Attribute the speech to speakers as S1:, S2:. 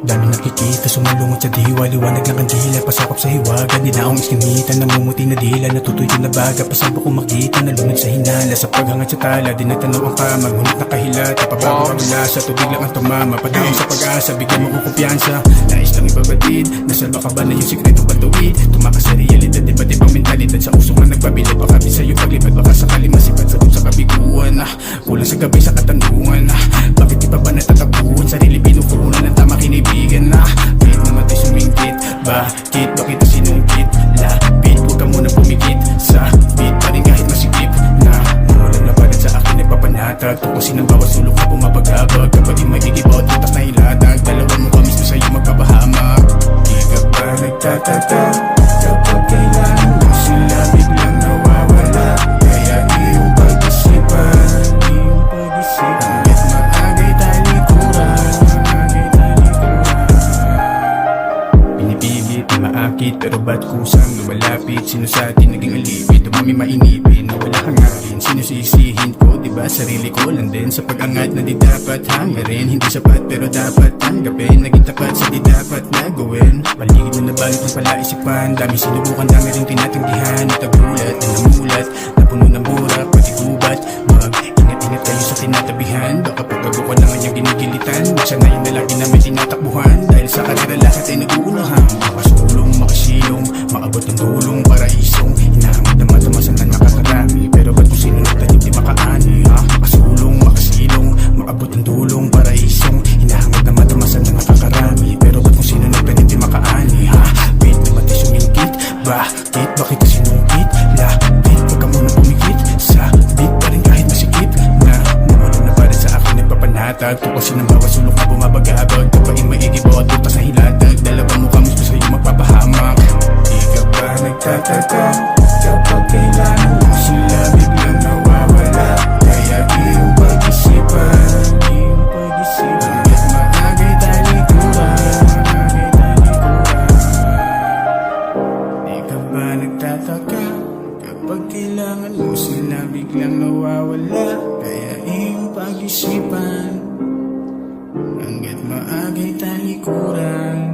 S1: Dami nakikita, sumalungot sa diwa. Liwanag ng kandila, pasakop sa hiwaga. Dinaong iskinitan, namumuti na dila. Natutuyo na baga, pasamba ko makita. Nalunod sa hinala, sa paghangad sa tala. Di natanaw ang kama, ngunit nakahilata. Pabago ang lasa, tubig lang ang tumama. Padawang sa pag-asa, bigyan mo ko kumpiyansa. Nais lang ibabatid, nasalba ka ba na yung sikretong patuwid? Tumakas sa realidad, iba't ibang mentalidad. Sa usok na nagpabilid, baka di sa'yo paglipad. Baka sakali masipat sa sa kabiguan. Kulang sa gabay sa katanungan. Bakit di pa ba natatabuhan? Sarili pinukunan ng tama kinibigan na Bit naman tayo sumingkit. Bakit ba kita sinungkit? Lapit, huwag ka muna pumikit. Sa beat pa rin kahit masikip na walang napalat sa akin ay papanatag. Tukusin ang bawat sulok na bumabagabag. Kapag di magigibot, butas na hilatag. Dalawan mo ka mismo sa'yo magpapahamak. Di ka ba nagtataka? Kapag kailangan mo sila biglang nawawala. Kaya iyong pag-isipan, hanggat maagay talikuran. Pinipigit na maakit, pero ba't kusang lumalapit? Sino sa atin naging alipit? Dumami mainipin, nawala hangarin. Sino sisihin ko? Diba sarili ko lang din. Sa pag-angat na di dapat hangarin. Hindi sapat pero dapat tanggapin. Naging tapat sa di dapat na gawin. Paligid na nabalot ng palaisipan. Dami sinubukan, dami rin tinatanggihan. Natagulat na namulat, napuno ng burak, pati gubat. Mag-ingat-ingat kayo sa tinatabihan. Baka pagbago ko naman yung ginigilitan. Magsanayin na lagi na may tinatakbuhan. Dahil sa karera lahat ay nag-uunahan. Makasulong, makasilong, maabot ng dulong, paraisong. Hinahamad na matamasan na nakakarami. Pero ba't kung sinunod na hindi makaani? Makasulong, makasilong, maabot ng dulong, paraisong. Hinahamad na matamasan na nakakarami. Pero ba't kung sinunod na hindi makaani? Wait naman tayo sumingkit. Bakit ba kita sinungkit? Lapit, huwag ka muna pumikit. Sa beat pa rin kahit masikip na nawala na para sa akin nagpapanatag. Tukusin ang bawat sulok na bumabagabag. Kapag maigibot, butas na hilatag. Dalawa mo ka mismo sa'yo magpapahamak. Di ka ba nagtataka? Kapag kailangan mo sila biglang nawawala. Kaya iyong pag-isipan, hanggat maagay talikuran. Di ka ba nagtataka? Kapag kailangan mo sila biglang nawawala. Kaya iyong pag-isipan, hanggat maagay talikuran.